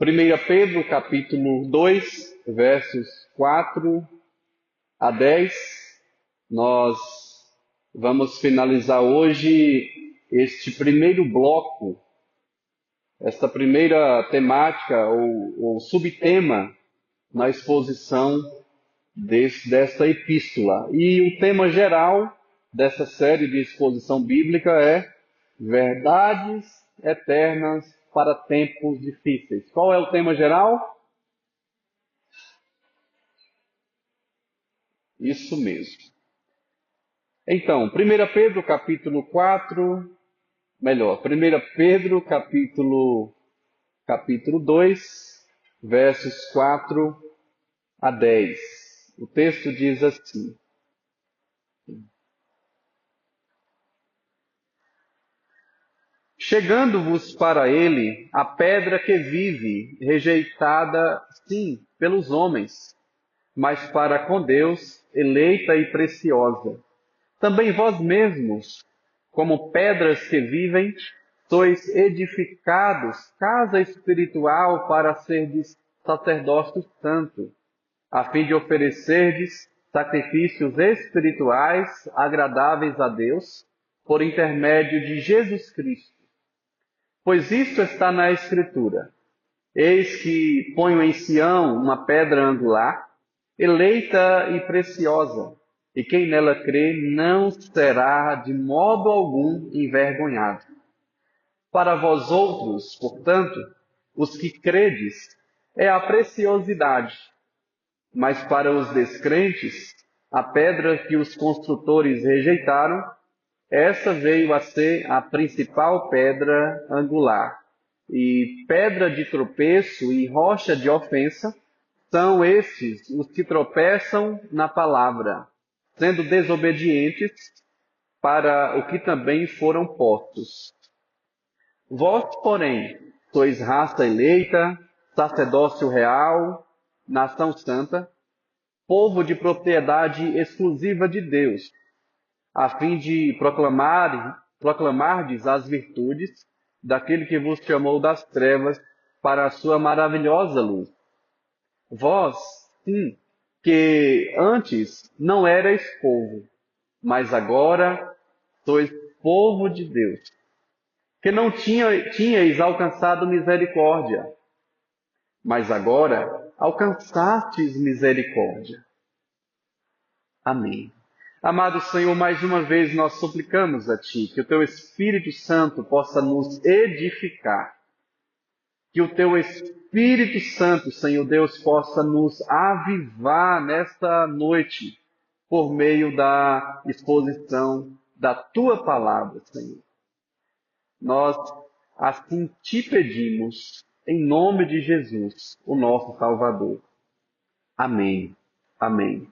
1 Pedro, capítulo 2, versos 4 a 10. Nós vamos finalizar hoje este primeiro bloco, esta primeira temática ou subtema na exposição desta epístola. E o tema geral dessa série de exposição bíblica é Verdades Eternas para Tempos Difíceis. Qual é o tema geral? Isso mesmo. Então, 1 Pedro capítulo 2, versos 4 a 10. O texto diz assim: Chegando-vos para ele a pedra que vive, rejeitada, sim, pelos homens, mas para com Deus, eleita e preciosa. Também vós mesmos, como pedras que vivem, sois edificados, casa espiritual para serdes sacerdócio santo, a fim de oferecerdes sacrifícios espirituais agradáveis a Deus, por intermédio de Jesus Cristo. Pois isto está na Escritura: Eis que ponho em Sião uma pedra angular, eleita e preciosa, e quem nela crê não será de modo algum envergonhado. Para vós outros, portanto, os que credes, é a preciosidade, mas para os descrentes, a pedra que os construtores rejeitaram, essa veio a ser a principal pedra angular. E pedra de tropeço e rocha de ofensa são estes os que tropeçam na palavra, sendo desobedientes para o que também foram postos. Vós, porém, sois raça eleita, sacerdócio real, nação santa, povo de propriedade exclusiva de Deus, a fim de proclamardes as virtudes daquele que vos chamou das trevas para a sua maravilhosa luz. Vós, sim, que antes não erais povo, mas agora sois povo de Deus, que não tinhais alcançado misericórdia, mas agora alcançastes misericórdia. Amém. Amado Senhor, mais uma vez nós suplicamos a Ti que o Teu Espírito Santo possa nos edificar. Que o Teu Espírito Santo, Senhor Deus, possa nos avivar nesta noite por meio da exposição da Tua Palavra, Senhor. Nós assim Te pedimos, em nome de Jesus, o nosso Salvador. Amém. Amém.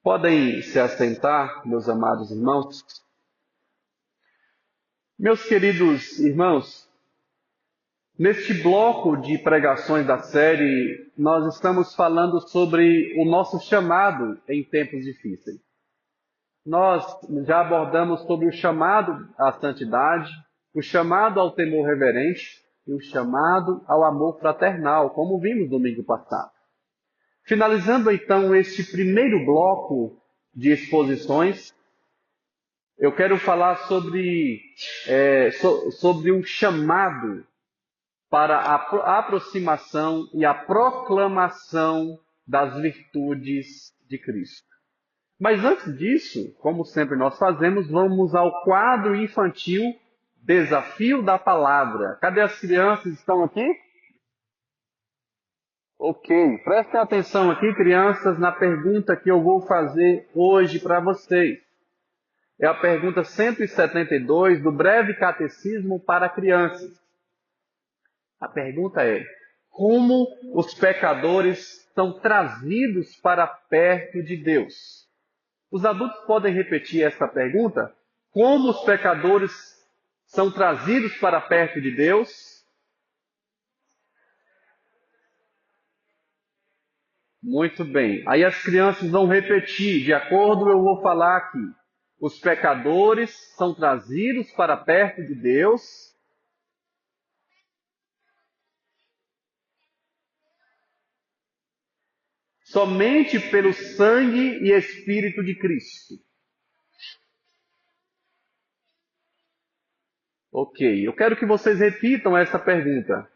Podem se assentar, meus amados irmãos? Meus queridos irmãos, neste bloco de pregações da série, nós estamos falando sobre o nosso chamado em tempos difíceis. Nós já abordamos sobre o chamado à santidade, o chamado ao temor reverente e o chamado ao amor fraternal, como vimos domingo passado. Finalizando então este primeiro bloco de exposições, eu quero falar sobre um chamado para a aproximação e a proclamação das virtudes de Cristo. Mas antes disso, como sempre nós fazemos, vamos ao quadro infantil Desafio da Palavra. Cadê as crianças? Estão aqui? Ok, prestem atenção aqui, crianças, na pergunta que eu vou fazer hoje para vocês. É a pergunta 172 do Breve Catecismo para Crianças. A pergunta é: como os pecadores são trazidos para perto de Deus? Os adultos podem repetir essa pergunta? Como os pecadores são trazidos para perto de Deus? Muito bem. Aí as crianças vão repetir, de acordo eu vou falar aqui. Os pecadores são trazidos para perto de Deus. somente pelo sangue e Espírito de Cristo. Ok, eu quero que vocês repitam essa pergunta.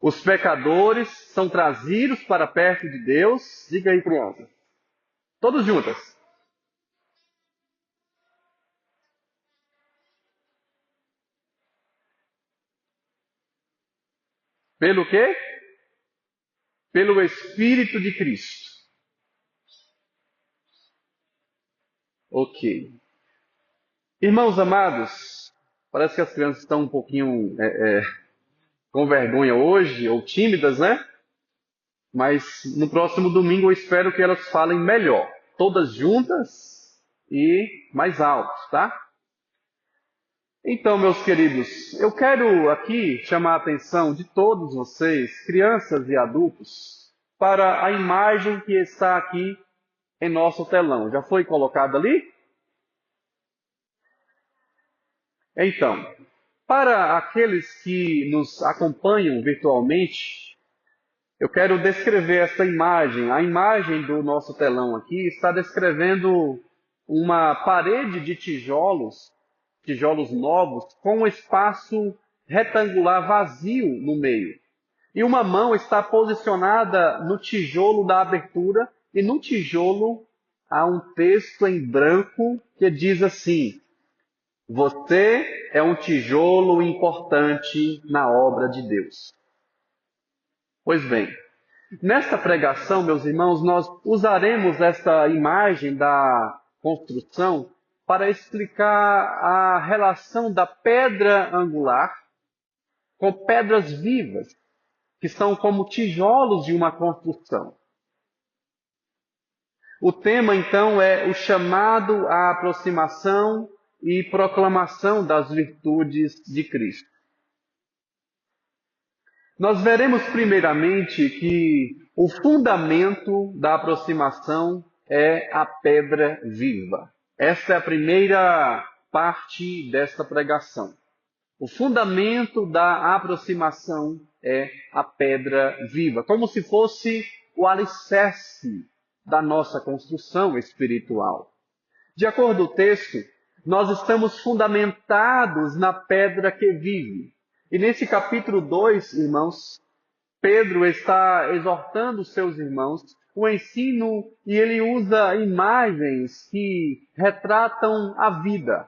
Os pecadores são trazidos para perto de Deus? Diga aí, criança. Todos juntas. Pelo quê? Pelo Espírito de Cristo. Ok. Irmãos amados, parece que as crianças estão um pouquinho com vergonha hoje, ou tímidas, né? Mas no próximo domingo eu espero que elas falem melhor. Todas juntas e mais alto, tá? Então, meus queridos, eu quero aqui chamar a atenção de todos vocês, crianças e adultos, para a imagem que está aqui em nosso telão. Já foi colocada ali? Então, para aqueles que nos acompanham virtualmente, eu quero descrever essa imagem. A imagem do nosso telão aqui está descrevendo uma parede de tijolos, tijolos novos, com um espaço retangular vazio no meio. E uma mão está posicionada no tijolo da abertura, e no tijolo há um texto em branco que diz assim: você é um tijolo importante na obra de Deus. Pois bem, nesta pregação, meus irmãos, nós usaremos essa imagem da construção para explicar a relação da pedra angular com pedras vivas, que são como tijolos de uma construção. O tema, então, é o chamado à aproximação e proclamação das virtudes de Cristo. Nós veremos primeiramente que o fundamento da aproximação é a pedra viva. Esta é a primeira parte desta pregação. O fundamento da aproximação é a pedra viva, como se fosse o alicerce da nossa construção espiritual. De acordo com o texto, nós estamos fundamentados na pedra que vive. E nesse capítulo 2, irmãos, Pedro está exortando os seus irmãos o ensino e ele usa imagens que retratam a vida.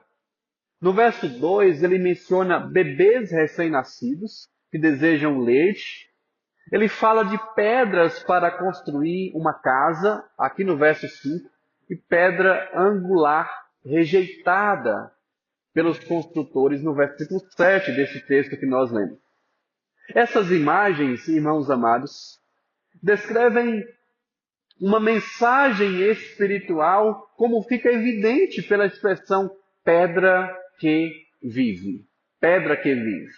No verso 2, ele menciona bebês recém-nascidos que desejam leite. Ele fala de pedras para construir uma casa, aqui no verso 5, e pedra angular rejeitada pelos construtores no versículo 7 desse texto que nós lemos. Essas imagens, irmãos amados, descrevem uma mensagem espiritual, como fica evidente pela expressão pedra que vive. Pedra que vive.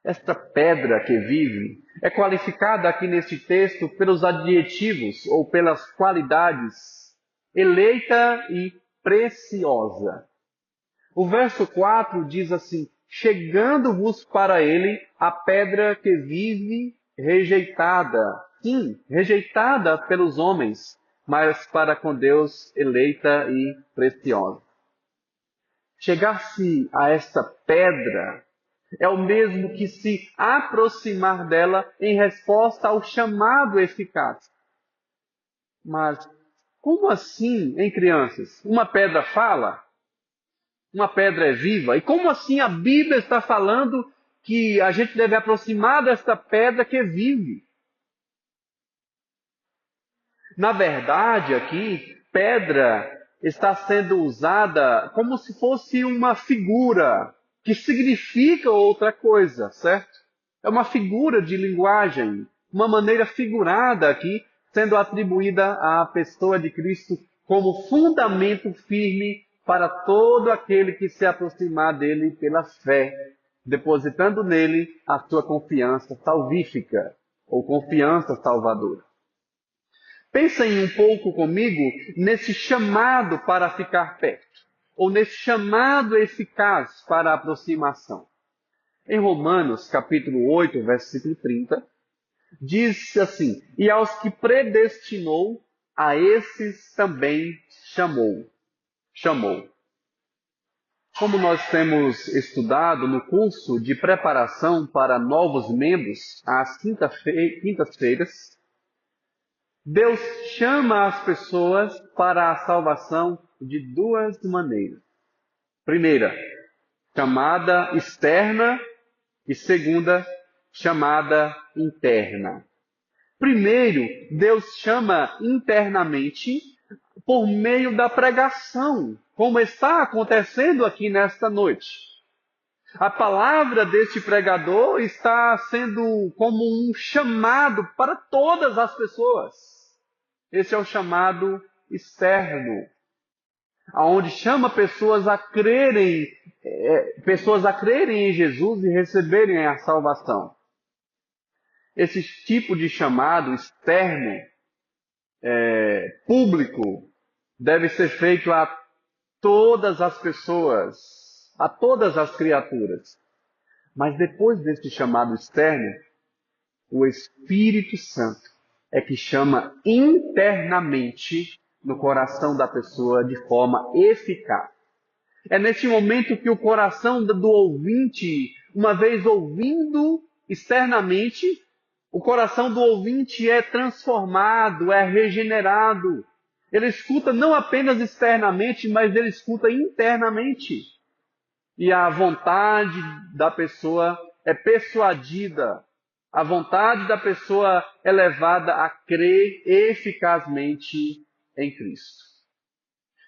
Esta pedra que vive é qualificada aqui neste texto pelos adjetivos ou pelas qualidades eleita e preciosa. O verso 4 diz assim: chegando-vos para ele a pedra que vive rejeitada. Sim, rejeitada pelos homens, mas para com Deus eleita e preciosa. Chegar-se a esta pedra é o mesmo que se aproximar dela em resposta ao chamado eficaz. Mas como assim, hein, crianças? Uma pedra fala? Uma pedra é viva? E como assim a Bíblia está falando que a gente deve aproximar desta pedra que vive? Na verdade, aqui, pedra está sendo usada como se fosse uma figura que significa outra coisa, certo? É uma figura de linguagem, uma maneira figurada aqui, sendo atribuída à pessoa de Cristo como fundamento firme para todo aquele que se aproximar dele pela fé, depositando nele a sua confiança salvífica ou confiança salvadora. Pensem um pouco comigo nesse chamado para ficar perto, ou nesse chamado eficaz para a aproximação. Em Romanos, capítulo 8, versículo 30, Diz assim: e aos que predestinou, a esses também chamou. Chamou. Como nós temos estudado no curso de preparação para novos membros, às quintas-feiras, Deus chama as pessoas para a salvação de duas maneiras. Primeira, chamada externa, e segunda, chamada interna. Primeiro, Deus chama internamente por meio da pregação, como está acontecendo aqui nesta noite. A palavra deste pregador está sendo como um chamado para todas as pessoas. Esse é o chamado externo, aonde chama pessoas a crerem em Jesus e receberem a salvação. Esse tipo de chamado externo, público, deve ser feito a todas as pessoas, a todas as criaturas. Mas depois desse chamado externo, o Espírito Santo é que chama internamente no coração da pessoa de forma eficaz. É neste momento que o coração do ouvinte, uma vez ouvindo externamente, o coração do ouvinte é transformado, é regenerado. Ele escuta não apenas externamente, mas ele escuta internamente. E a vontade da pessoa é persuadida. A vontade da pessoa é levada a crer eficazmente em Cristo.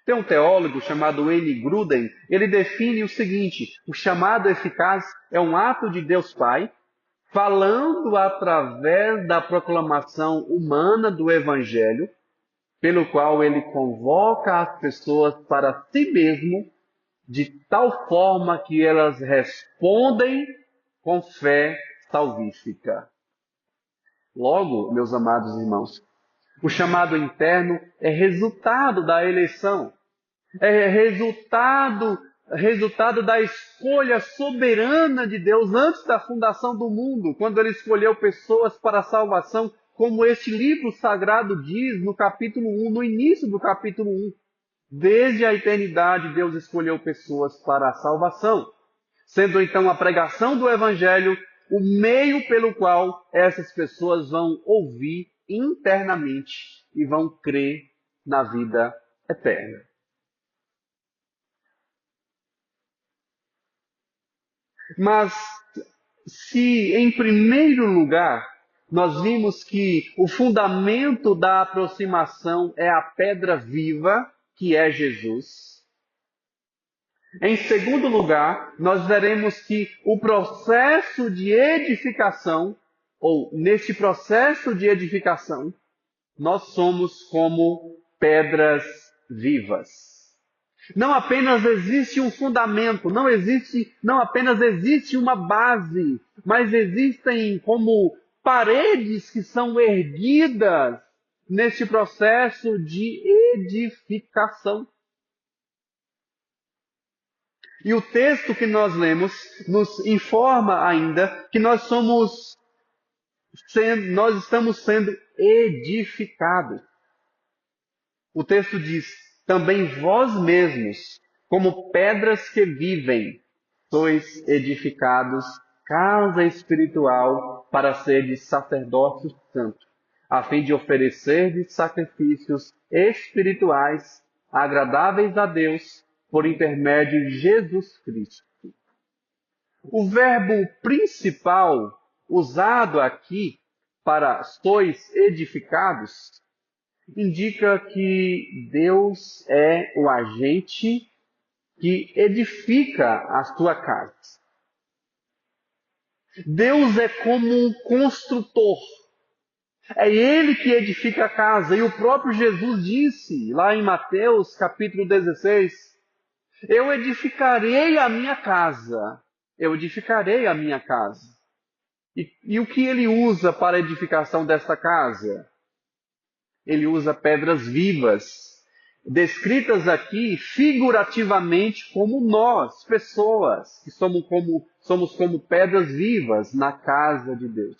Tem um teólogo chamado N. Gruden, ele define o seguinte: o chamado eficaz é um ato de Deus Pai, falando através da proclamação humana do Evangelho, pelo qual ele convoca as pessoas para si mesmo, de tal forma que elas respondem com fé salvífica. Logo, meus amados irmãos, o chamado interno é resultado da eleição, é resultado da escolha soberana de Deus antes da fundação do mundo, quando Ele escolheu pessoas para a salvação, como este livro sagrado diz no capítulo 1, no início do capítulo 1. Desde a eternidade, Deus escolheu pessoas para a salvação, sendo então a pregação do Evangelho o meio pelo qual essas pessoas vão ouvir internamente e vão crer na vida eterna. Mas se, em primeiro lugar, nós vimos que o fundamento da aproximação é a pedra viva, que é Jesus. Em segundo lugar, nós veremos que o processo de edificação, ou neste processo de edificação, nós somos como pedras vivas. Não apenas existe um fundamento, não apenas existe uma base, mas existem como paredes que são erguidas neste processo de edificação. E o texto que nós lemos nos informa ainda que nós estamos sendo edificados. O texto diz: também vós mesmos, como pedras que vivem, sois edificados casa espiritual para seres sacerdócio santo, a fim de oferecerdes sacrifícios espirituais agradáveis a Deus por intermédio de Jesus Cristo. O verbo principal usado aqui para sois edificados indica que Deus é o agente que edifica a sua casa. Deus é como um construtor. É Ele que edifica a casa. E o próprio Jesus disse, lá em Mateus capítulo 16, eu edificarei a minha casa. Eu edificarei a minha casa. E o que Ele usa para a edificação desta casa? Ele usa pedras vivas, descritas aqui figurativamente como nós, pessoas, que somos como pedras vivas na casa de Deus.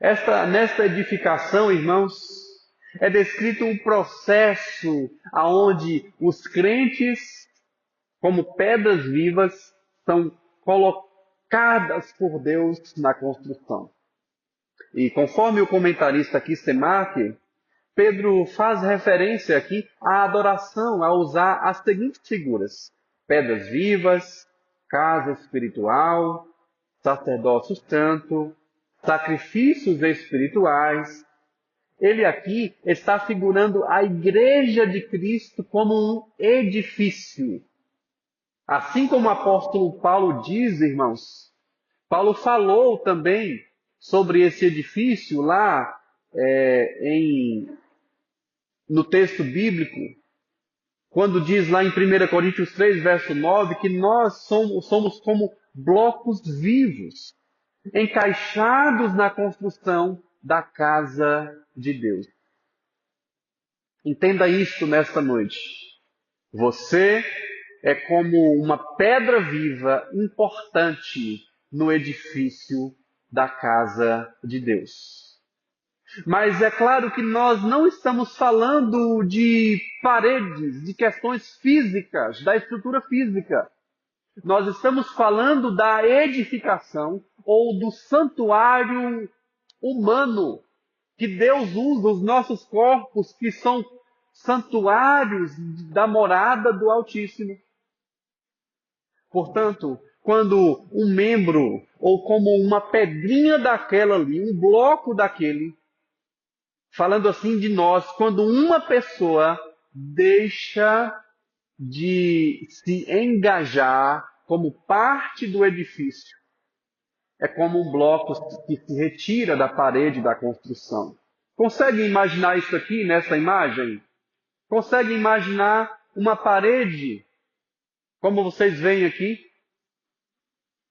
Nesta edificação, irmãos, é descrito um processo aonde os crentes, como pedras vivas, são colocadas por Deus na construção. E conforme o comentarista aqui, Semarque, Pedro faz referência aqui à adoração, a usar as seguintes figuras: pedras vivas, casa espiritual, sacerdócio santo, sacrifícios espirituais. Ele aqui está figurando a igreja de Cristo como um edifício. Assim como o apóstolo Paulo diz, irmãos, Paulo falou também sobre esse edifício lá no texto bíblico, quando diz lá em 1 Coríntios 3, verso 9, que nós somos como blocos vivos, encaixados na construção da casa de Deus. Entenda isto nesta noite. Você é como uma pedra viva importante no edifício da casa de Deus. Mas é claro que nós não estamos falando de paredes, de questões físicas, da estrutura física. Nós estamos falando da edificação ou do santuário humano que Deus usa, os nossos corpos, que são santuários da morada do Altíssimo. Portanto, quando um membro, ou como uma pedrinha daquela ali, um bloco daquele, falando assim de nós, quando uma pessoa deixa de se engajar como parte do edifício, é como um bloco que se retira da parede da construção. Consegue imaginar isso aqui nessa imagem? Consegue imaginar uma parede, como vocês veem aqui?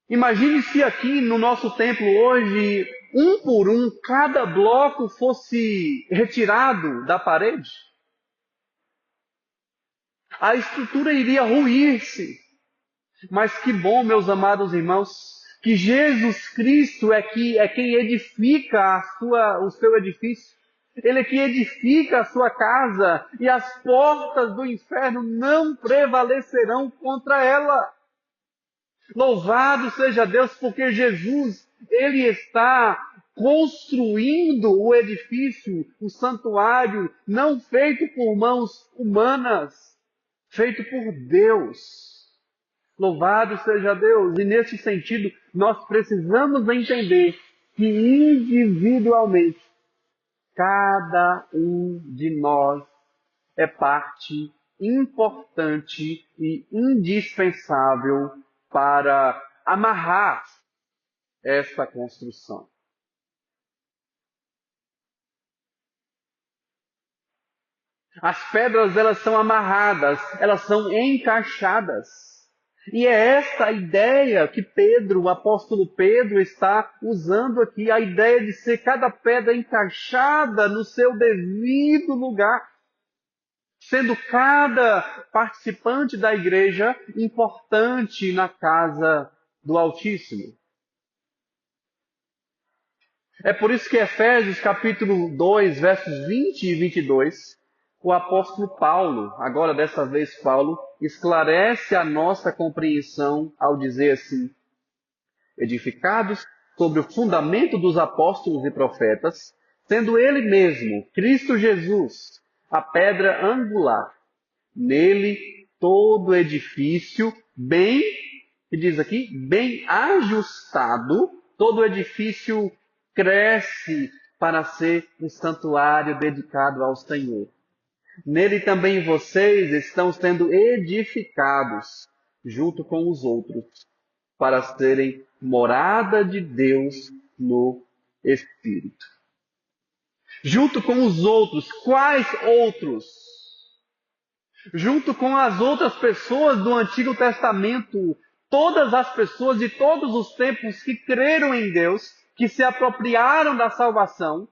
Imagine se aqui no nosso templo hoje, um por um, cada bloco fosse retirado da parede. A estrutura iria ruir-se. Mas que bom, meus amados irmãos, que Jesus Cristo é quem edifica o seu edifício. Ele é quem edifica a sua casa, e as portas do inferno não prevalecerão contra ela. Louvado seja Deus, porque Jesus, Ele está construindo o edifício, o santuário, não feito por mãos humanas, feito por Deus. Louvado seja Deus! E nesse sentido, nós precisamos entender que individualmente, cada um de nós é parte importante e indispensável para amarrar esta construção. As pedras, elas são amarradas, elas são encaixadas. E é esta a ideia que o apóstolo Pedro, está usando aqui, a ideia de ser cada pedra encaixada no seu devido lugar, sendo cada participante da igreja importante na casa do Altíssimo. É por isso que Efésios capítulo 2, versos 20 e 22, o apóstolo Paulo, agora dessa vez Paulo, esclarece a nossa compreensão ao dizer assim: edificados sobre o fundamento dos apóstolos e profetas, sendo ele mesmo, Cristo Jesus, a pedra angular. Nele todo edifício que diz aqui, bem ajustado, todo edifício cresce para ser um santuário dedicado ao Senhor. Nele também vocês estão sendo edificados junto com os outros, para serem morada de Deus no Espírito. Junto com os outros, quais outros? Junto com as outras pessoas do Antigo Testamento, todas as pessoas de todos os tempos que creram em Deus, que se apropriaram da salvação,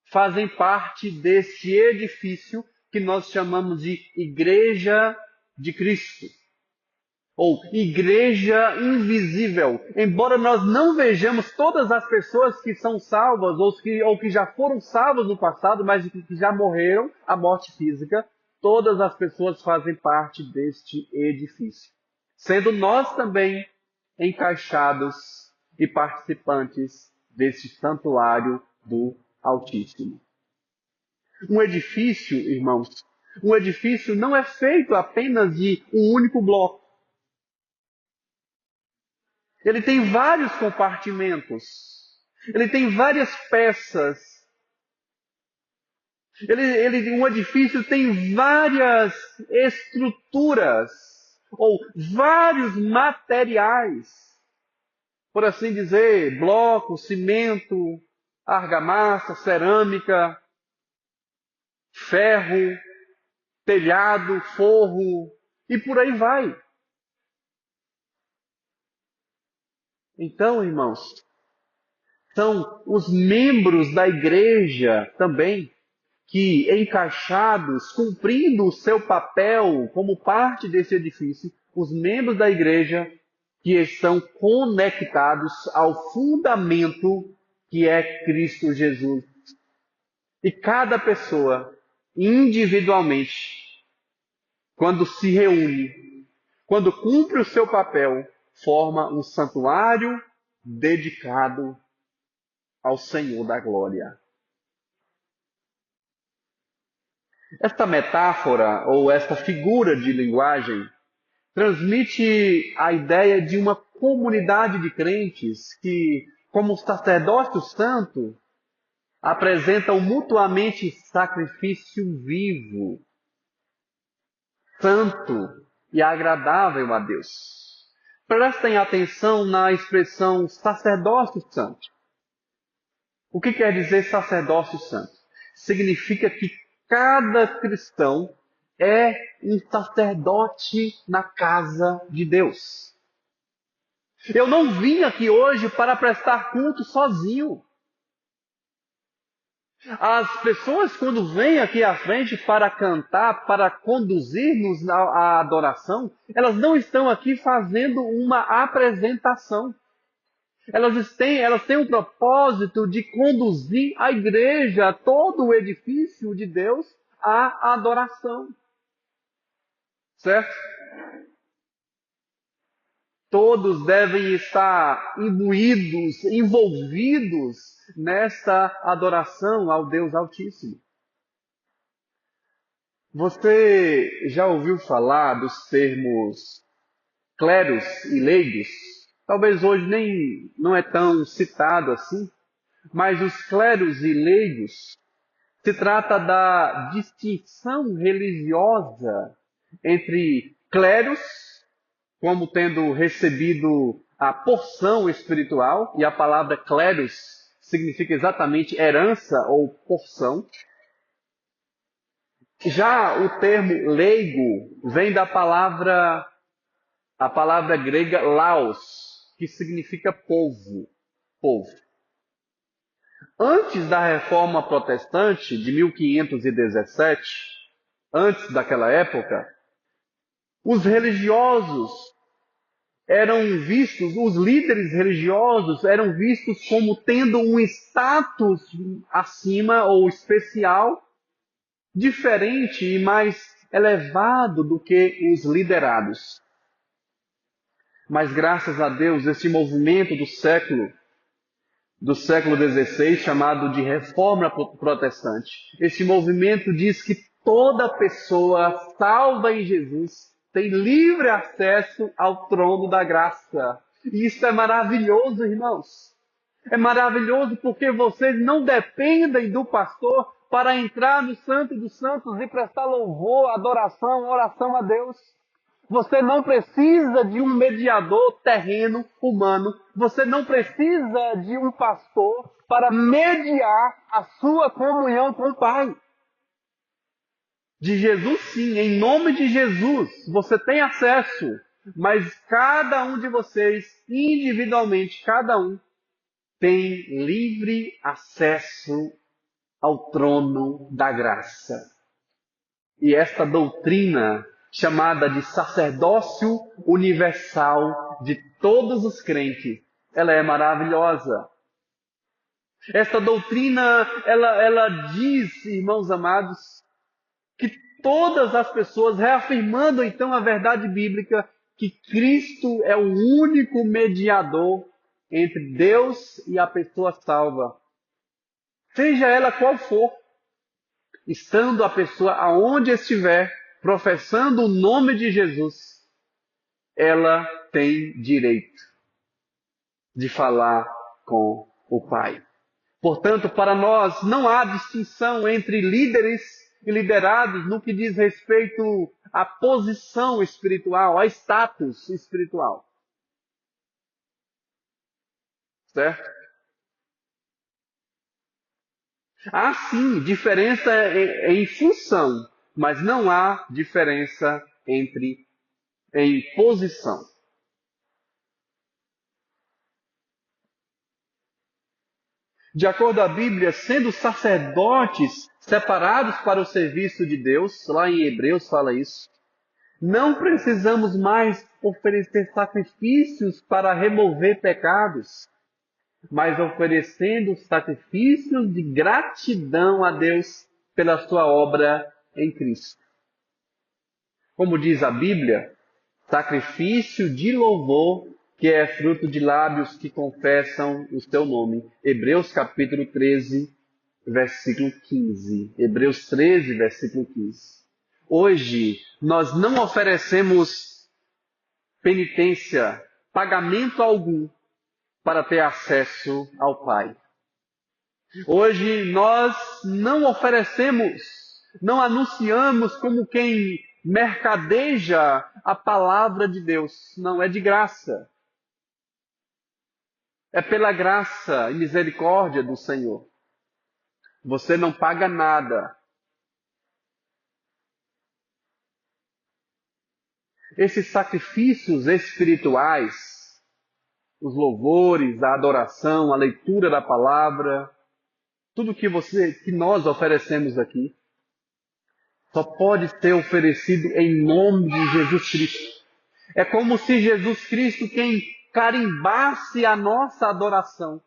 fazem parte deste edifício que nós chamamos de Igreja de Cristo. ou igreja invisível. Embora nós não vejamos todas as pessoas que são salvas ou que já foram salvas no passado, mas que já morreram a morte física, todas as pessoas fazem parte deste edifício, sendo nós também encaixados e participantes deste santuário do Altíssimo. Um edifício, irmãos, um edifício não é feito apenas de um único bloco. Ele tem vários compartimentos. Ele tem várias peças. Um edifício tem várias estruturas ou vários materiais. Por assim dizer, bloco, cimento, argamassa, cerâmica, ferro, telhado, forro e por aí vai. Então, irmãos, são os membros da igreja também que, encaixados, cumprindo o seu papel como parte desse edifício, os membros da igreja que estão conectados ao fundamento que é Cristo Jesus. E cada pessoa, individualmente, quando se reúne, quando cumpre o seu papel, forma um santuário dedicado ao Senhor da glória. Esta metáfora ou esta figura de linguagem transmite a ideia de uma comunidade de crentes que, como sacerdócio santo, apresentam mutuamente sacrifício vivo, santo e agradável a Deus. Prestem atenção na expressão sacerdócio santo. O que quer dizer sacerdócio santo? Significa que cada cristão é um sacerdote na casa de Deus. Eu não vim aqui hoje para prestar culto sozinho. As pessoas, quando vêm aqui à frente para cantar, para conduzir-nos à adoração, elas não estão aqui fazendo uma apresentação. Elas têm o propósito de conduzir a igreja, todo o edifício de Deus, à adoração. Certo? Todos devem estar imbuídos, envolvidos nesta adoração ao Deus Altíssimo. Você já ouviu falar dos termos cleros e leigos? Talvez hoje nem não é tão citado assim, mas os cleros e leigos se trata da distinção religiosa entre cleros, como tendo recebido a porção espiritual, e a palavra cleros significa exatamente herança ou porção. Já o termo leigo vem da a palavra grega laos, que significa povo. Antes da Reforma Protestante de 1517, antes daquela época, os religiosos os líderes religiosos eram vistos como tendo um status acima ou especial, diferente e mais elevado do que os liderados. Mas graças a Deus, esse movimento do século XVI, chamado de Reforma Protestante, esse movimento diz que toda pessoa salva em Jesus tem livre acesso ao trono da graça. E isso é maravilhoso, irmãos. É maravilhoso porque vocês não dependem do pastor para entrar no Santo dos Santos e prestar louvor, adoração, oração a Deus. Você não precisa de um mediador terreno, humano. Você não precisa de um pastor para mediar a sua comunhão com o Pai. De Jesus, sim, em nome de Jesus, você tem acesso. Mas cada um de vocês, individualmente, cada um, tem livre acesso ao trono da graça. E esta doutrina chamada de sacerdócio universal de todos os crentes. Ela é maravilhosa. Esta doutrina, ela diz, irmãos amados, que todas as pessoas, reafirmando então a verdade bíblica, que Cristo é o único mediador entre Deus e a pessoa salva. Seja ela qual for, estando a pessoa aonde estiver, professando o nome de Jesus, ela tem direito de falar com o Pai. Portanto, para nós não há distinção entre líderes e liderados no que diz respeito à posição espiritual, a status espiritual. Certo? Há sim diferença em função, mas não há diferença em posição. De acordo com a Bíblia, sendo sacerdotes separados para o serviço de Deus, lá em Hebreus fala isso, não precisamos mais oferecer sacrifícios para remover pecados, mas oferecendo sacrifícios de gratidão a Deus pela sua obra em Cristo. Como diz a Bíblia, sacrifício de louvor que é fruto de lábios que confessam o seu nome. Hebreus capítulo 13, versículo 15. Hebreus 13, versículo 15. Hoje, nós não oferecemos penitência, pagamento algum, para ter acesso ao Pai. Hoje, nós não oferecemos, não anunciamos como quem mercadeja a palavra de Deus. Não, é de graça. É pela graça e misericórdia do Senhor. Você não paga nada. Esses sacrifícios espirituais, os louvores, a adoração, a leitura da palavra, tudo que nós oferecemos aqui, só pode ser oferecido em nome de Jesus Cristo. É como se Jesus Cristo quem carimbasse a nossa adoração.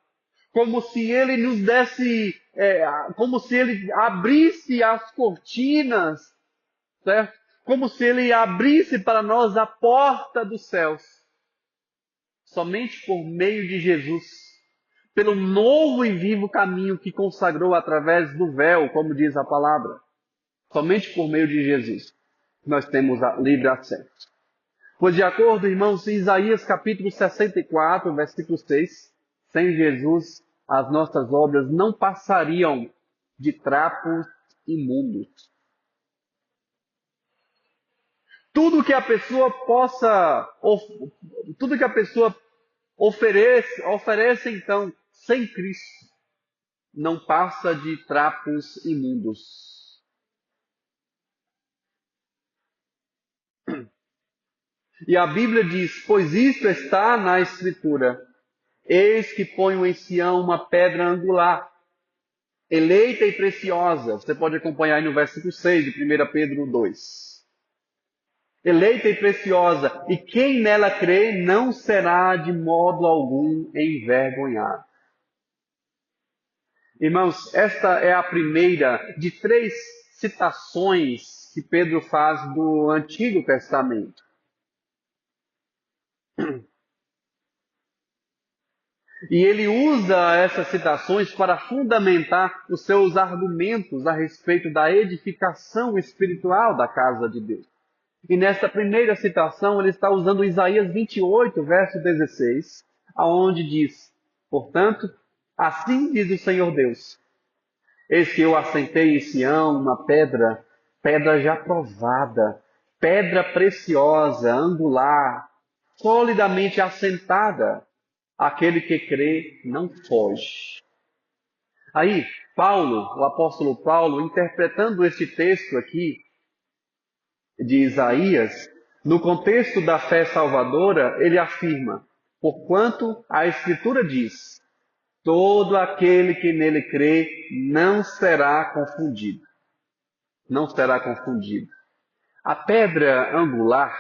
Como se Ele nos desse, como se Ele abrisse as cortinas, certo? Como se Ele abrisse para nós a porta dos céus. Somente por meio de Jesus, pelo novo e vivo caminho que consagrou através do véu, como diz a palavra. Somente por meio de Jesus nós temos livre acesso. Pois de acordo, irmãos, em Isaías capítulo 64, versículo 6, sem Jesus as nossas obras não passariam de trapos imundos. Tudo que a pessoa oferece então, sem Cristo, não passa de trapos imundos. E a Bíblia diz, pois isto está na Escritura, eis que ponho em Sião uma pedra angular, eleita e preciosa. Você pode acompanhar aí no versículo 6 de 1 Pedro 2. Eleita e preciosa, e quem nela crê não será de modo algum envergonhado. Irmãos, esta é a primeira de 3 citações que Pedro faz do Antigo Testamento. E ele usa essas citações para fundamentar os seus argumentos a respeito da edificação espiritual da casa de Deus. E nesta primeira citação ele está usando Isaías 28, verso 16, aonde diz, portanto, assim diz o Senhor Deus, eis que eu assentei em Sião uma pedra, pedra já provada, pedra preciosa, angular, solidamente assentada. Aquele que crê não foge. Aí, Paulo, o apóstolo Paulo, interpretando este texto aqui de Isaías, no contexto da fé salvadora, ele afirma, porquanto a Escritura diz, todo aquele que nele crê não será confundido. Não será confundido. A pedra angular,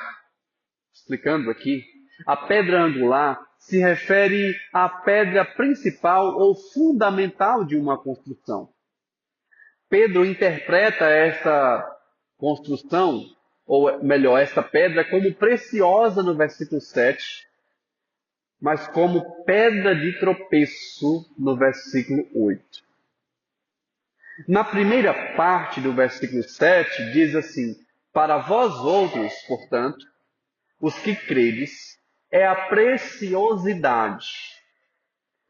explicando aqui, a pedra angular se refere à pedra principal ou fundamental de uma construção. Pedro interpreta esta construção, ou melhor, esta pedra, como preciosa no versículo 7, mas como pedra de tropeço no versículo 8. Na primeira parte do versículo 7, diz assim: para vós outros, portanto, os que credes, é a preciosidade.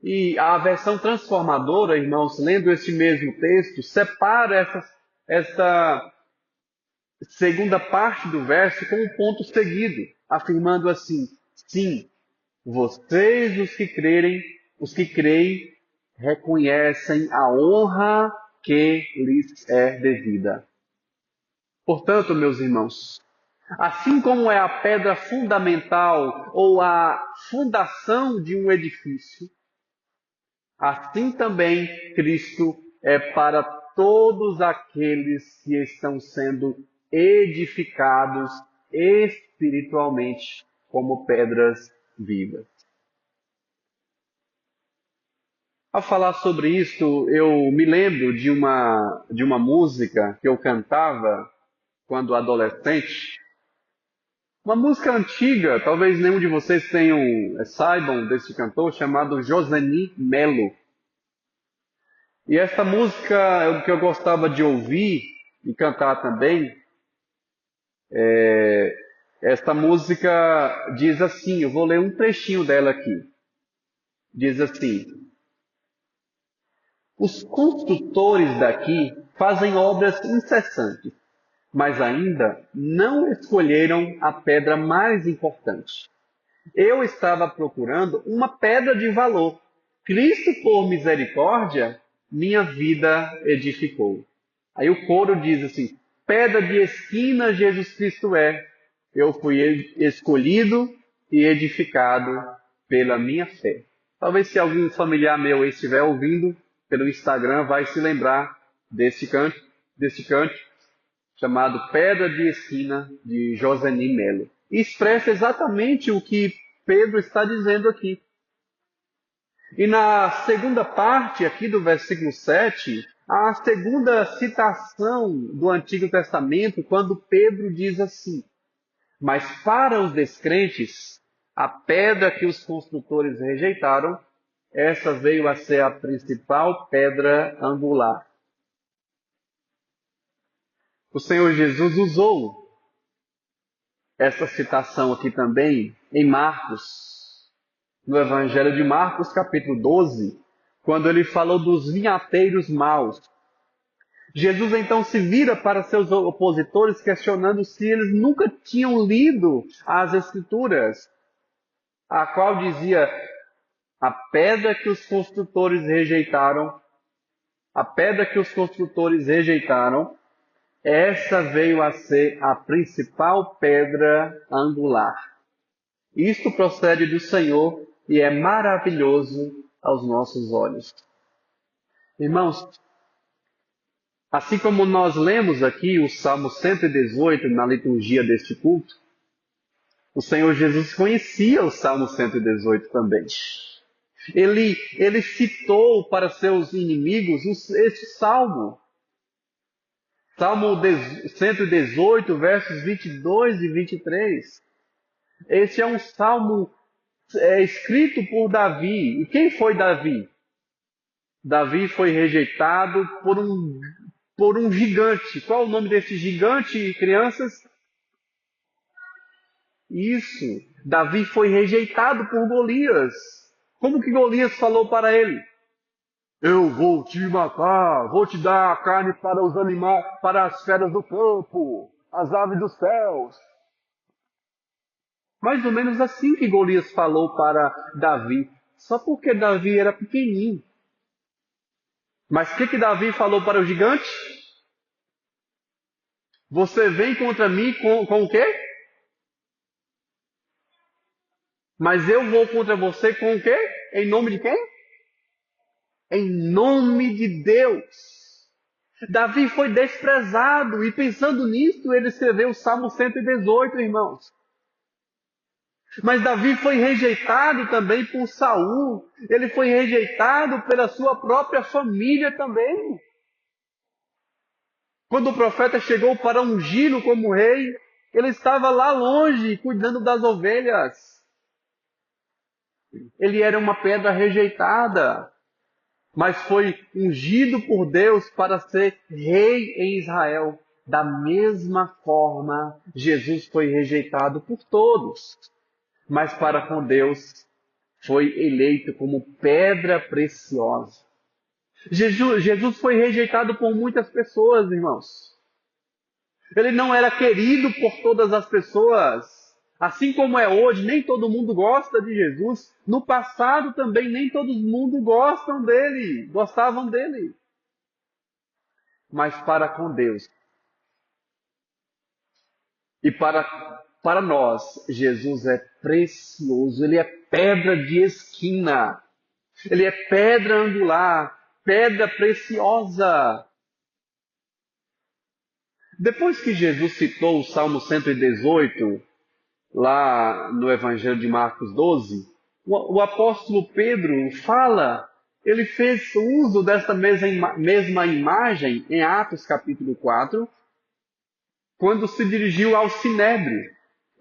E a versão transformadora, irmãos, lendo esse mesmo texto, separa essa segunda parte do verso com um ponto seguido, afirmando assim: sim, vocês, os que creem, reconhecem a honra que lhes é devida. Portanto, meus irmãos, assim como é a pedra fundamental ou a fundação de um edifício, assim também Cristo é para todos aqueles que estão sendo edificados espiritualmente como pedras vivas. Ao falar sobre isso, eu me lembro de uma música que eu cantava quando adolescente. Uma música antiga, talvez nenhum de vocês saibam desse cantor, chamado Joseni Melo. E essa música é o que eu gostava de ouvir e cantar também. Esta música diz assim, eu vou ler um trechinho dela aqui. Diz assim: os construtores daqui fazem obras incessantes, mas ainda não escolheram a pedra mais importante. Eu estava procurando uma pedra de valor. Cristo, por misericórdia, minha vida edificou. Aí o coro diz assim: pedra de esquina Jesus Cristo é. Eu fui escolhido e edificado pela minha fé. Talvez se algum familiar meu estiver ouvindo pelo Instagram, vai se lembrar desse canto chamado Pedra de Esquina, de Joseni Melo. E expressa exatamente o que Pedro está dizendo aqui. E na segunda parte aqui do versículo 7, a segunda citação do Antigo Testamento, quando Pedro diz assim: mas para os descrentes, a pedra que os construtores rejeitaram, essa veio a ser a principal pedra angular. O Senhor Jesus usou essa citação aqui também em Marcos, no Evangelho de Marcos, capítulo 12, quando ele falou dos vinhateiros maus. Jesus então se vira para seus opositores questionando se eles nunca tinham lido as Escrituras, a qual dizia: a pedra que os construtores rejeitaram, essa veio a ser a principal pedra angular. Isto procede do Senhor e é maravilhoso aos nossos olhos. Irmãos, assim como nós lemos aqui o Salmo 118 na liturgia deste culto, o Senhor Jesus conhecia o Salmo 118 também. Ele citou para seus inimigos este salmo. Salmo 118, versos 22 e 23. Esse é um salmo escrito por Davi. E quem foi Davi? Davi foi rejeitado por um gigante. Qual o nome desse gigante, crianças? Isso. Davi foi rejeitado por Golias. Como que Golias falou para ele? Eu vou te matar, vou te dar a carne para os animais, para as feras do campo, as aves dos céus. Mais ou menos assim que Golias falou para Davi, só porque Davi era pequenininho. Mas o que Davi falou para o gigante? Você vem contra mim com o quê? Mas eu vou contra você com o quê? Em nome de quem? Em nome de Deus. Davi foi desprezado e pensando nisso ele escreveu o Salmo 118, irmãos. Mas Davi foi rejeitado também por Saul. Ele foi rejeitado pela sua própria família também. Quando o profeta chegou para ungí-lo como rei, ele estava lá longe, cuidando das ovelhas. Ele era uma pedra rejeitada, mas foi ungido por Deus para ser rei em Israel. Da mesma forma, Jesus foi rejeitado por todos, mas para com Deus foi eleito como pedra preciosa. Jesus foi rejeitado por muitas pessoas, irmãos. Ele não era querido por todas as pessoas. Assim como é hoje, nem todo mundo gosta de Jesus. No passado também nem todo mundo gostavam dele. Mas para com Deus e para nós, Jesus é precioso. Ele é pedra de esquina. Ele é pedra angular, pedra preciosa. Depois que Jesus citou o Salmo 118, lá no Evangelho de Marcos 12, o apóstolo Pedro fala, ele fez uso desta mesma imagem em Atos capítulo 4, quando se dirigiu ao Sinédrio,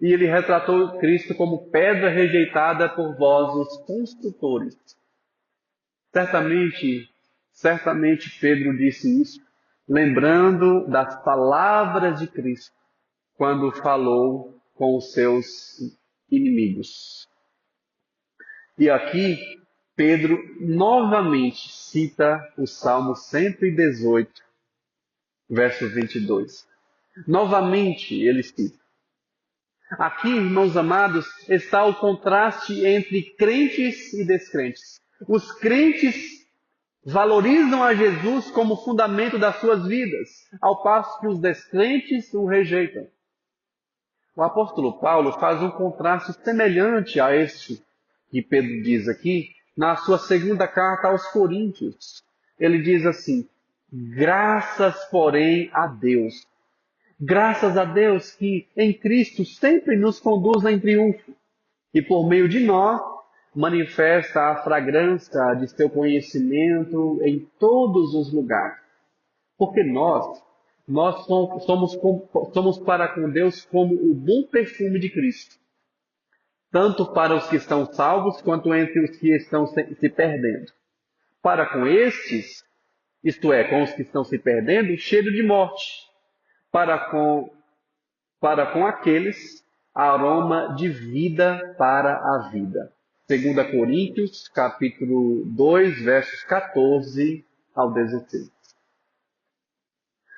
e ele retratou Cristo como pedra rejeitada por vós, os construtores. Certamente Pedro disse isso, lembrando das palavras de Cristo, quando falou com os seus inimigos. E aqui, Pedro novamente cita o Salmo 118, verso 22. Novamente ele cita. Aqui, irmãos amados, está o contraste entre crentes e descrentes. Os crentes valorizam a Jesus como fundamento das suas vidas, ao passo que os descrentes o rejeitam. O apóstolo Paulo faz um contraste semelhante a este que Pedro diz aqui, na sua segunda carta aos Coríntios. Ele diz assim: graças, porém, a Deus. Graças a Deus que em Cristo sempre nos conduz em triunfo e por meio de nós manifesta a fragrância de seu conhecimento em todos os lugares. Porque nós somos para com Deus como o bom perfume de Cristo, tanto para os que estão salvos quanto entre os que estão se perdendo. Para com estes, isto é, com os que estão se perdendo, cheiro de morte. Para com aqueles, aroma de vida para a vida. 2 Coríntios, capítulo 2, versos 14 ao 16.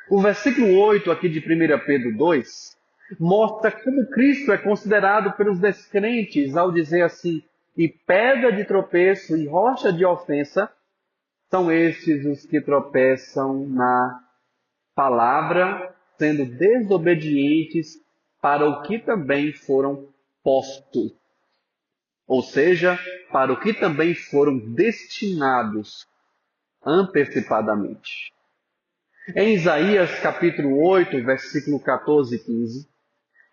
O versículo 8 aqui de 1 Pedro 2 mostra como Cristo é considerado pelos descrentes ao dizer assim: e pedra de tropeço e rocha de ofensa são estes os que tropeçam na palavra, sendo desobedientes para o que também foram postos. Ou seja, para o que também foram destinados antecipadamente. Em Isaías capítulo 8, versículo 14 e 15,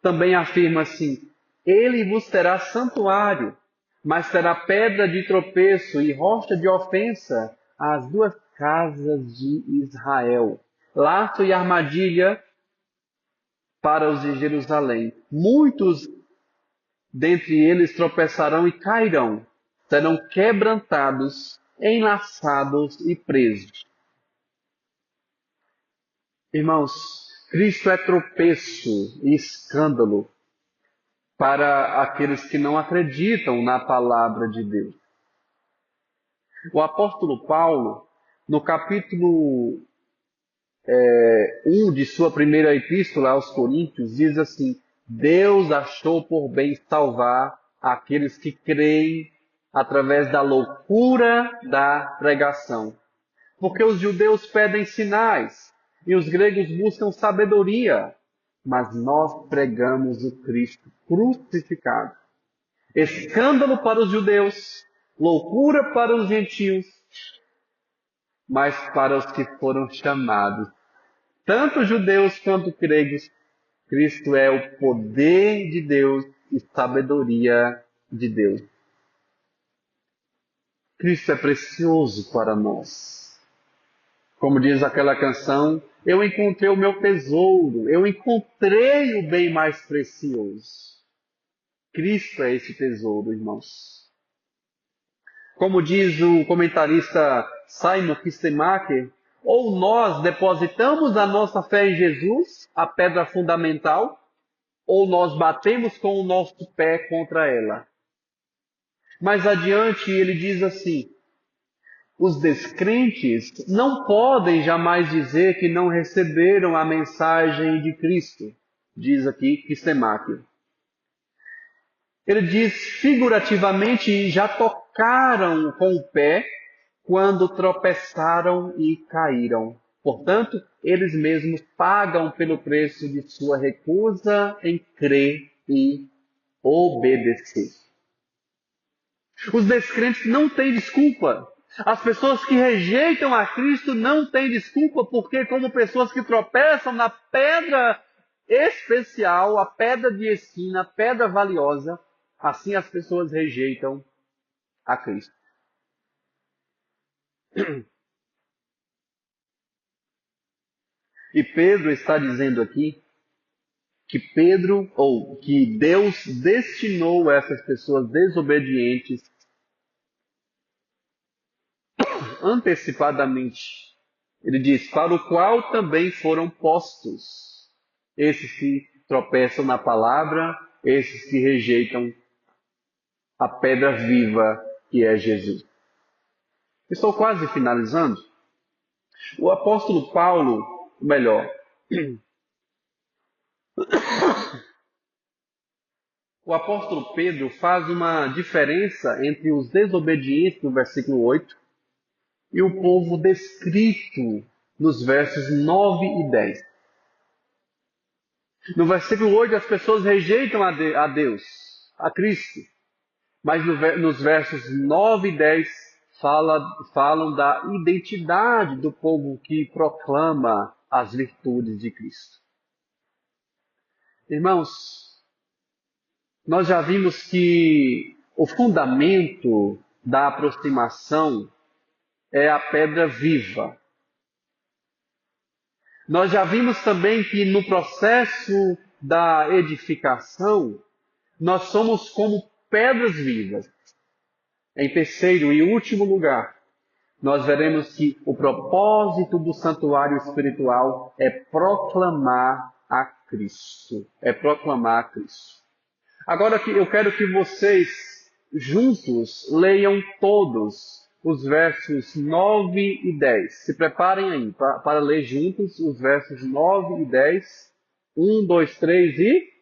também afirma assim: ele vos terá santuário, mas terá pedra de tropeço e rocha de ofensa às duas casas de Israel. Laço e armadilha para os de Jerusalém. Muitos dentre eles tropeçarão e cairão, serão quebrantados, enlaçados e presos. Irmãos, Cristo é tropeço e escândalo para aqueles que não acreditam na palavra de Deus. O apóstolo Paulo, no capítulo 1 de sua primeira epístola aos Coríntios, diz assim: Deus achou por bem salvar aqueles que creem através da loucura da pregação. Porque os judeus pedem sinais e os gregos buscam sabedoria, mas nós pregamos o Cristo crucificado. Escândalo para os judeus, loucura para os gentios, mas para os que foram chamados, tanto judeus quanto gregos, Cristo é o poder de Deus e sabedoria de Deus. Cristo é precioso para nós. Como diz aquela canção, eu encontrei o meu tesouro, eu encontrei o bem mais precioso. Cristo é esse tesouro, irmãos. Como diz o comentarista Simon Kistemaker, ou nós depositamos a nossa fé em Jesus, a pedra fundamental, ou nós batemos com o nosso pé contra ela. Mais adiante ele diz assim: os descrentes não podem jamais dizer que não receberam a mensagem de Cristo, diz aqui Kistemaker. Ele diz figurativamente, já tocaram com o pé quando tropeçaram e caíram. Portanto, eles mesmos pagam pelo preço de sua recusa em crer e obedecer. Os descrentes não têm desculpa. As pessoas que rejeitam a Cristo não têm desculpa, porque como pessoas que tropeçam na pedra especial, a pedra de esquina, a pedra valiosa, assim as pessoas rejeitam a Cristo. E Pedro está dizendo aqui que que Deus destinou essas pessoas desobedientes antecipadamente. Ele diz, para o qual também foram postos esses que tropeçam na palavra, esses que rejeitam a pedra viva que é Jesus. Estou quase finalizando. O apóstolo Paulo, melhor, o apóstolo Pedro faz uma diferença entre os desobedientes no versículo 8 e o povo descrito nos versos 9 e 10. No versículo 8 as pessoas rejeitam a Deus, a Cristo, mas nos versos 9 e 10 falam da identidade do povo que proclama as virtudes de Cristo. Irmãos, nós já vimos que o fundamento da aproximação é a pedra viva. Nós já vimos também que no processo da edificação, nós somos como pedras vivas. Em terceiro e último lugar, nós veremos que o propósito do santuário espiritual é proclamar a Cristo. É proclamar a Cristo. Agora eu quero que vocês juntos leiam todos os versos 9 e 10. Se preparem aí para ler juntos os versos 9 e 10. 1, 2, 3 e...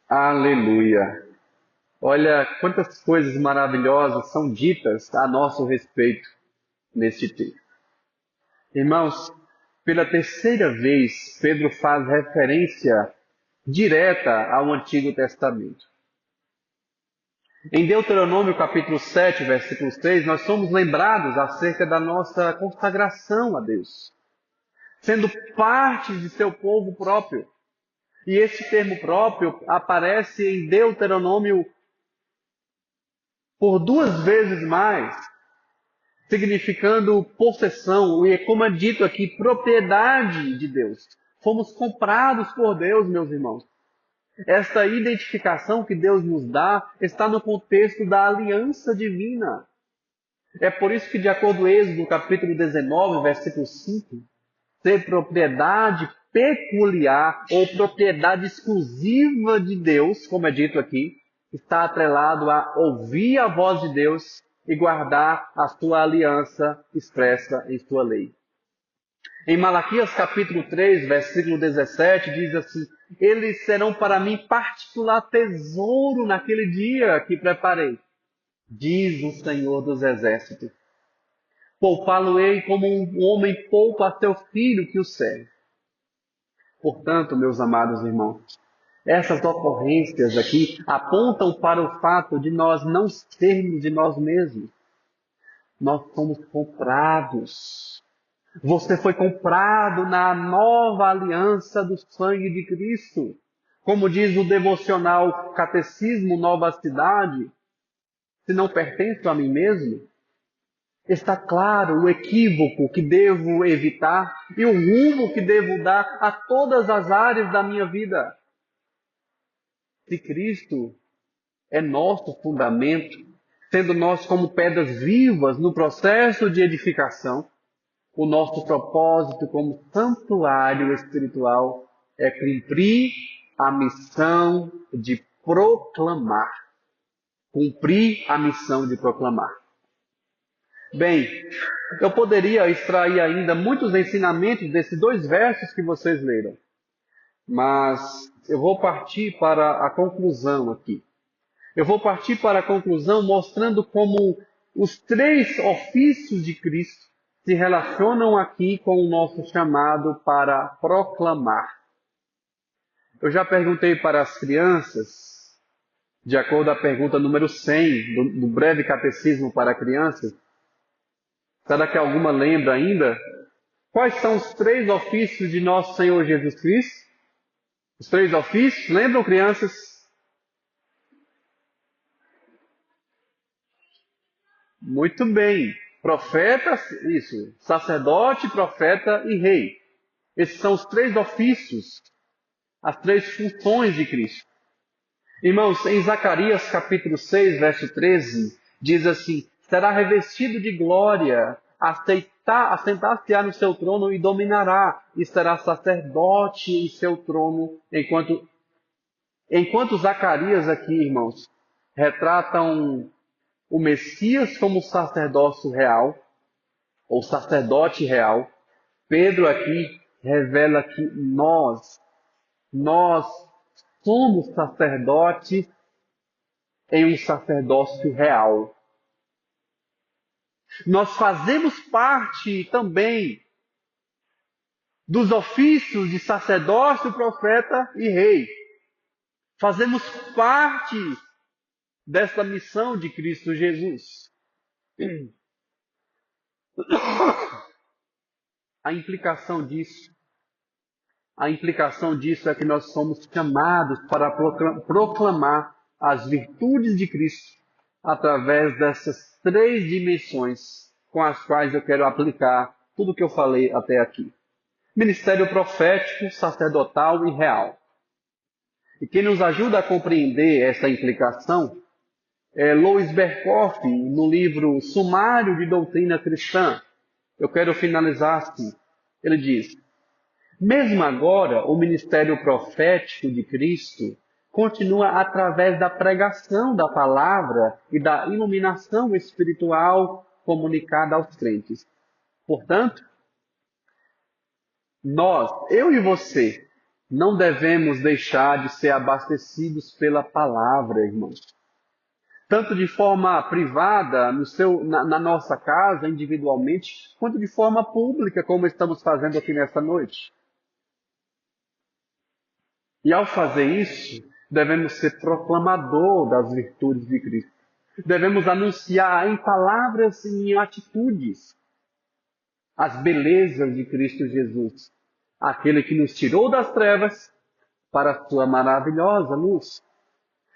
Aleluia! Olha quantas coisas maravilhosas são ditas a nosso respeito neste texto. Irmãos, pela terceira vez, Pedro faz referência direta ao Antigo Testamento. Em Deuteronômio capítulo 7, versículo 6, nós somos lembrados acerca da nossa consagração a Deus, sendo parte de seu povo próprio. E esse termo próprio aparece em Deuteronômio por 2 vezes mais, significando possessão, e como é dito aqui, propriedade de Deus. Fomos comprados por Deus, meus irmãos. Esta identificação que Deus nos dá está no contexto da aliança divina. É por isso que, de acordo com Êxodo, capítulo 19, versículo 5, ser propriedade peculiar ou propriedade exclusiva de Deus, como é dito aqui, está atrelado a ouvir a voz de Deus e guardar a sua aliança expressa em sua lei. Em Malaquias capítulo 3, versículo 17, diz assim: eles serão para mim particular tesouro naquele dia que preparei, diz o Senhor dos Exércitos. Poupá-lo-ei como um homem poupa a seu filho que o serve. Portanto, meus amados irmãos, essas ocorrências aqui apontam para o fato de nós não sermos de nós mesmos. Nós somos comprados. Você foi comprado na nova aliança do sangue de Cristo. Como diz o devocional Catecismo Nova Cidade, se não pertenço a mim mesmo, está claro o equívoco que devo evitar e o rumo que devo dar a todas as áreas da minha vida. Se Cristo é nosso fundamento, sendo nós como pedras vivas no processo de edificação, o nosso propósito como santuário espiritual é cumprir a missão de proclamar. Cumprir a missão de proclamar. Bem, eu poderia extrair ainda muitos ensinamentos desses dois versos que vocês leram, mas eu vou partir para a conclusão aqui. Eu vou partir para a conclusão mostrando como os três ofícios de Cristo se relacionam aqui com o nosso chamado para proclamar. Eu já perguntei para as crianças, de acordo com a pergunta número 100 do breve catecismo para crianças, será que alguma lembra ainda? Quais são os três ofícios de nosso Senhor Jesus Cristo? Os três ofícios, lembram, crianças? Muito bem. Profeta, isso, sacerdote, profeta e rei. Esses são os três ofícios, as três funções de Cristo. Irmãos, em Zacarias capítulo 6, verso 13, diz assim: será revestido de glória, assentar-se-á no seu trono e dominará, e será sacerdote em seu trono, enquanto Zacarias aqui, irmãos, retratam o Messias como sacerdócio real, ou sacerdote real, Pedro aqui revela que nós somos sacerdotes em um sacerdócio real. Nós fazemos parte também dos ofícios de sacerdócio, profeta e rei. Fazemos parte dessa missão de Cristo Jesus. A implicação disso é que nós somos chamados para proclamar as virtudes de Cristo através dessas três dimensões com as quais eu quero aplicar tudo o que eu falei até aqui. Ministério profético, sacerdotal e real. E quem nos ajuda a compreender essa implicação é Louis Berkhoff, no livro Sumário de Doutrina Cristã. Eu quero finalizar assim. Ele diz: mesmo agora, o ministério profético de Cristo continua através da pregação da palavra e da iluminação espiritual comunicada aos crentes. Portanto, eu e você, não devemos deixar de ser abastecidos pela palavra, irmãos. Tanto de forma privada, na nossa casa, individualmente, quanto de forma pública, como estamos fazendo aqui nesta noite. E ao fazer isso, devemos ser proclamador das virtudes de Cristo. Devemos anunciar em palavras e em atitudes as belezas de Cristo Jesus, aquele que nos tirou das trevas para a sua maravilhosa luz.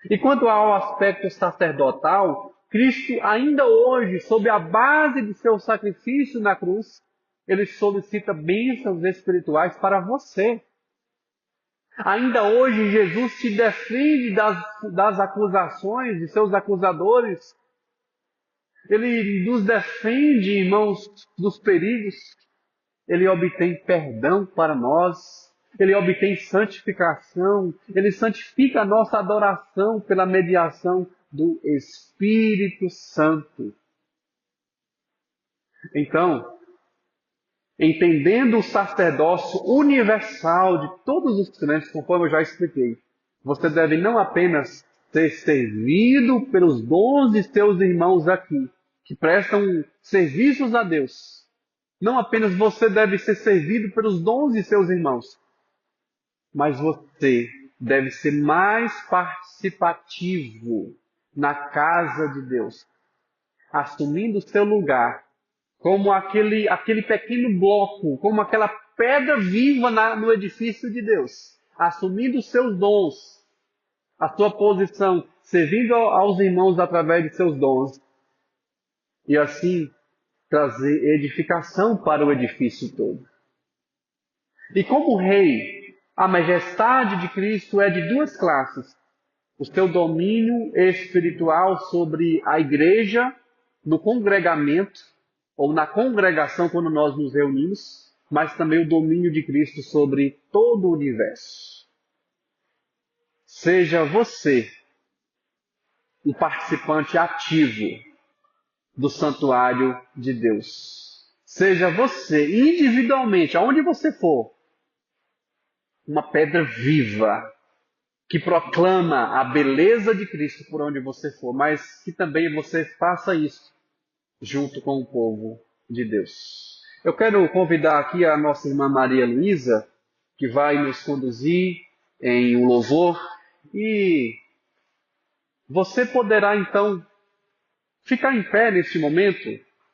E quanto ao aspecto sacerdotal, Cristo ainda hoje, sob a base de seu sacrifício na cruz, ele solicita bênçãos espirituais para você. Ainda hoje Jesus te defende das acusações de seus acusadores. Ele nos defende, irmãos, dos perigos. Ele obtém perdão para nós. Ele obtém santificação. Ele santifica a nossa adoração pela mediação do Espírito Santo. Então, entendendo o sacerdócio universal de todos os crentes, conforme eu já expliquei, você deve não apenas ser servido pelos dons de seus irmãos aqui, que prestam serviços a Deus. Não apenas você deve ser servido pelos dons de seus irmãos, mas você deve ser mais participativo na casa de Deus, assumindo o seu lugar como aquele pequeno bloco, como aquela pedra viva no edifício de Deus, assumindo os seus dons, a sua posição, servindo aos irmãos através de seus dons, e assim trazer edificação para o edifício todo. E como rei, a majestade de Cristo é de duas classes: o seu domínio espiritual sobre a igreja, no congregamento, ou na congregação quando nós nos reunimos, mas também o domínio de Cristo sobre todo o universo. Seja você um participante ativo do santuário de Deus. Seja você, individualmente, aonde você for, uma pedra viva que proclama a beleza de Cristo por onde você for, mas que também você faça isso junto com o povo de Deus. Eu quero convidar aqui a nossa irmã Maria Luísa, que vai nos conduzir em um louvor, e você poderá então ficar em pé neste momento.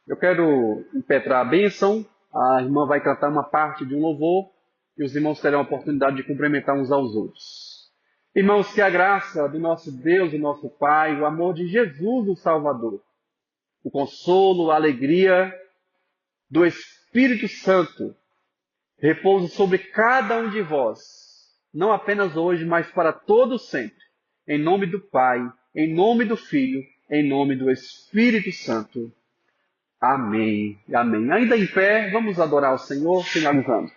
Eu quero impetrar a bênção, a irmã vai cantar uma parte de um louvor, e os irmãos terão a oportunidade de cumprimentar uns aos outros. Irmãos, que a graça do nosso Deus, do nosso Pai, o amor de Jesus, o Salvador, o consolo, a alegria do Espírito Santo repouse sobre cada um de vós, não apenas hoje, mas para todo sempre. Em nome do Pai, em nome do Filho, em nome do Espírito Santo. Amém. Amém. Ainda em pé, vamos adorar o Senhor, finalizando.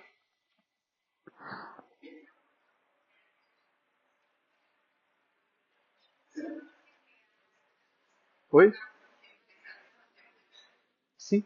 Oi? Sim.